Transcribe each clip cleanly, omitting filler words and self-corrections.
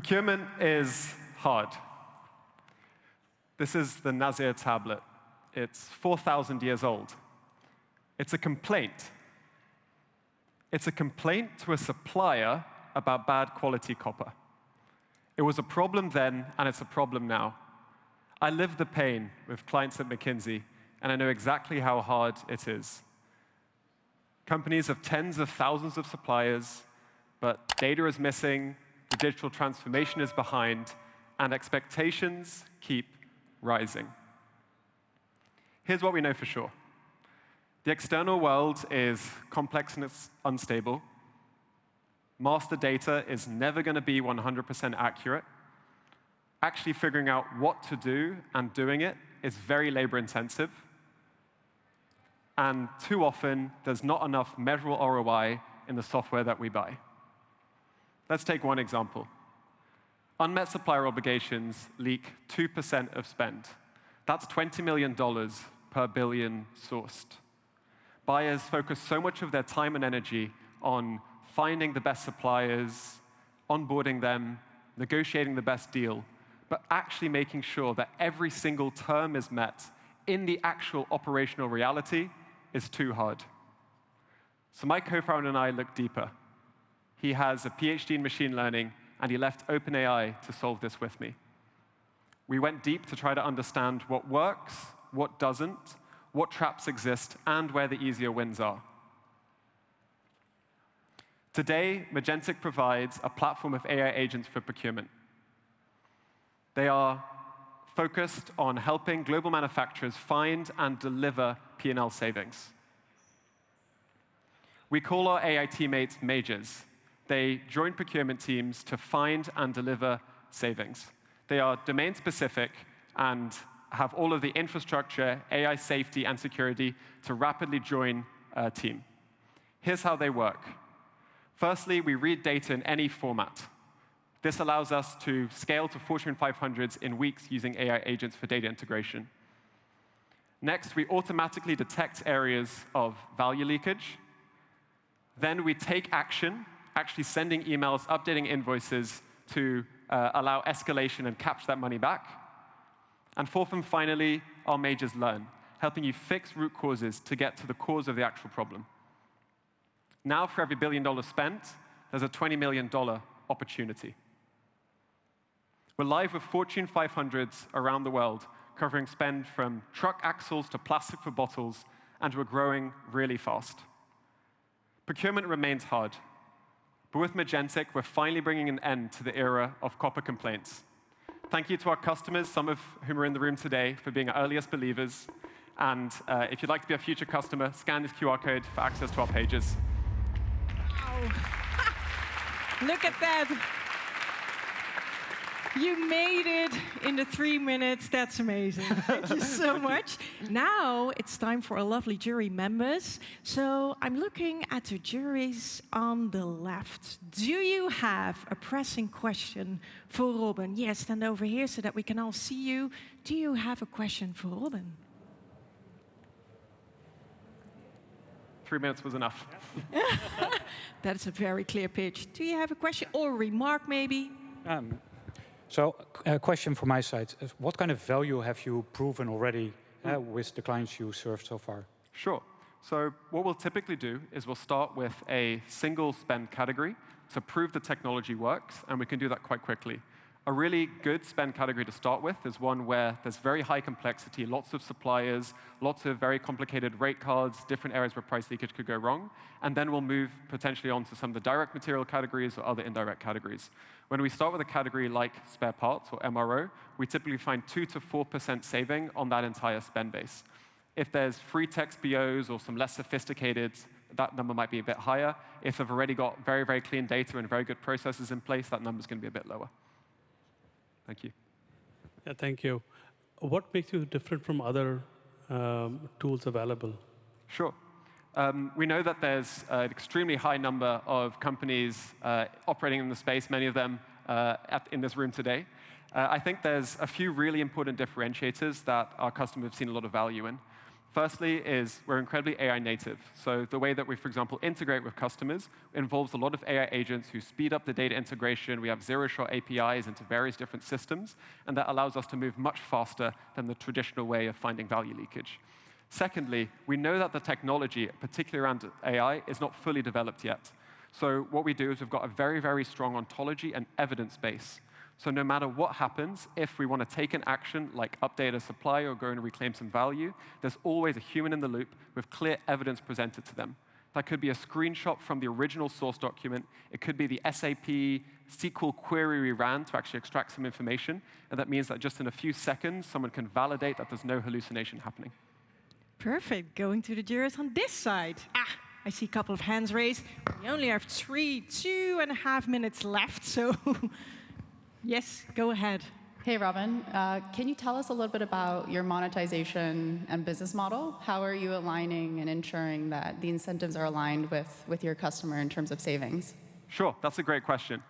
Procurement is hard. This is the Nasir tablet. It's 4,000 years old. It's a complaint. It's a complaint to a supplier about bad quality copper. It was a problem then, and it's a problem now. I live the pain with clients at McKinsey, and I know exactly how hard it is. Companies have tens of thousands of suppliers, but data is missing, the digital transformation is behind, and expectations keep rising. Here's what we know for sure. The external world is complex and it's unstable. Master data is never going to be 100% accurate. Actually figuring out what to do and doing it is very labor-intensive. And too often, there's not enough measurable ROI in the software that we buy. Let's take one example. Unmet supplier obligations leak 2% of spend. That's $20 million per billion sourced. Buyers focus so much of their time and energy on finding the best suppliers, onboarding them, negotiating the best deal, but actually making sure that every single term is met in the actual operational reality is too hard. So my co-founder and I looked deeper. He has a PhD in machine learning, and he left OpenAI to solve this with me. We went deep to try to understand what works, what doesn't, what traps exist, and where the easier wins are. Today, Magentic provides a platform of AI agents for procurement. They are focused on helping global manufacturers find and deliver P&L savings. We call our AI teammates Majors. They join procurement teams to find and deliver savings. They are domain-specific and have all of the infrastructure, AI safety, and security to rapidly join a team. Here's how they work. Firstly, we read data in any format. This allows us to scale to Fortune 500s in weeks using AI agents for data integration. Next, we automatically detect areas of value leakage. Then we take action, actually sending emails, updating invoices to allow escalation and capture that money back. And fourth and finally, our Majors learn, helping you fix root causes to get to the cause of the actual problem. Now, for every $1 billion spent, there's a $20 million opportunity. We're live with Fortune 500s around the world, covering spend from truck axles to plastic for bottles, and we're growing really fast. Procurement remains hard, but with Magentic, we're finally bringing an end to the era of copper complaints. Thank you to our customers, some of whom are in the room today, for being our earliest believers. And if you'd like to be a future customer, scan this QR code for access to our pages. Wow. Look at that. You made it in the 3 minutes. That's amazing. Thank you so much. Now it's time for our lovely jury members. So I'm looking at the juries on the left. Do you have a pressing question for Robin? Yes, stand over here so that we can all see you. Do you have a question for Robin? 3 minutes was enough. That's a very clear pitch. Do you have a question or remark, maybe? So a question from my side. What kind of value have you proven already with the clients you served so far? Sure. So what we'll typically do is we'll start with a single spend category to prove the technology works, and we can do that quite quickly. A really good spend category to start with is one where there's very high complexity, lots of suppliers, lots of very complicated rate cards, different areas where price leakage could go wrong, and then we'll move potentially on to some of the direct material categories or other indirect categories. When we start with a category like spare parts or MRO, we typically find 2 to 4% saving on that entire spend base. If there's free text BOs or some less sophisticated, that number might be a bit higher. If they've already got very, very clean data and very good processes in place, that number's going to be a bit lower. Thank you. Yeah, thank you. What makes you different from other tools available? Sure. We know that there's an extremely high number of companies operating in the space, many of them in this room today. I think there's a few really important differentiators that our customers have seen a lot of value in. Firstly is we're incredibly AI native. So the way that we, for example, integrate with customers involves a lot of AI agents who speed up the data integration. We have zero-shot APIs into various different systems, and that allows us to move much faster than the traditional way of finding value leakage. Secondly, we know that the technology, particularly around AI, is not fully developed yet. So what we do is we've got a very, very strong ontology and evidence base. So no matter what happens, if we want to take an action like update a supply or go and reclaim some value, there's always a human in the loop with clear evidence presented to them. That could be a screenshot from the original source document. It could be the SAP SQL query we ran to actually extract some information. And that means that just in a few seconds, someone can validate that there's no hallucination happening. Perfect. Going to the jurors on this side. I see a couple of hands raised. We only have 2.5 minutes left, so yes, go ahead. Hey, Robin. Can you tell us a little bit about your monetization and business model? How are you aligning and ensuring that the incentives are aligned with your customer in terms of savings? Sure, that's a great question.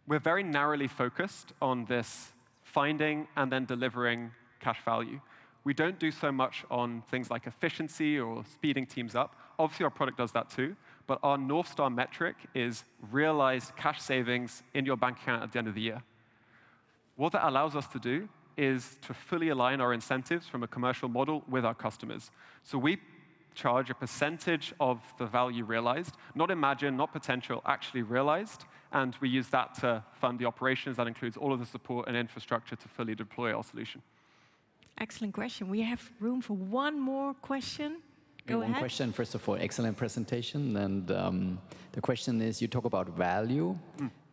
We're very narrowly focused on this finding and then delivering cash value. We don't do so much on things like efficiency or speeding teams up. Obviously, our product does that too. But our North Star metric is realized cash savings in your bank account at the end of the year. What that allows us to do is to fully align our incentives from a commercial model with our customers. So we charge a percentage of the value realized, not imagined, not potential, actually realized. And we use that to fund the operations. That includes all of the support and infrastructure to fully deploy our solution. Excellent question. We have room for one more question. Go ahead. One question, first of all, excellent presentation. And the question is, you talk about value.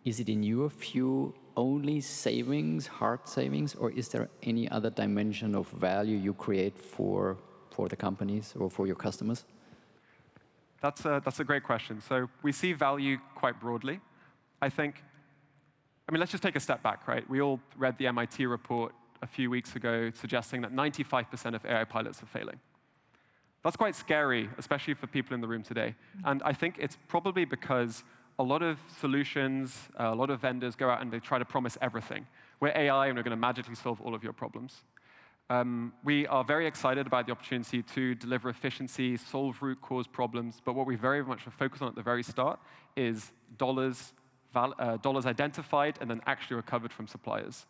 Is it in your view only savings, hard savings, or is there any other dimension of value you create for the companies or for your customers? That's a great question. So we see value quite broadly. I mean, let's just take a step back, right? We all read the MIT report a few weeks ago suggesting that 95% of AI pilots are failing. That's quite scary, especially for people in the room today. And I think it's probably because a lot of solutions, a lot of vendors go out and they try to promise everything. We're AI and we're going to magically solve all of your problems. We are very excited about the opportunity to deliver efficiency, solve root cause problems, but what we very much focus on at the very start is dollars identified and then actually recovered from suppliers.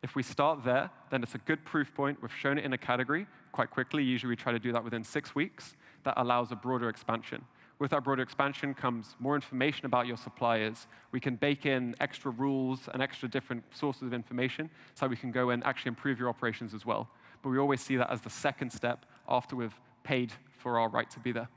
If we start there, then it's a good proof point. We've shown it in a category quite quickly. Usually we try to do that within 6 weeks. That allows a broader expansion. With our broader expansion comes more information about your suppliers. We can bake in extra rules and extra different sources of information so we can go and actually improve your operations as well. But we always see that as the second step after we've paid for our right to be there.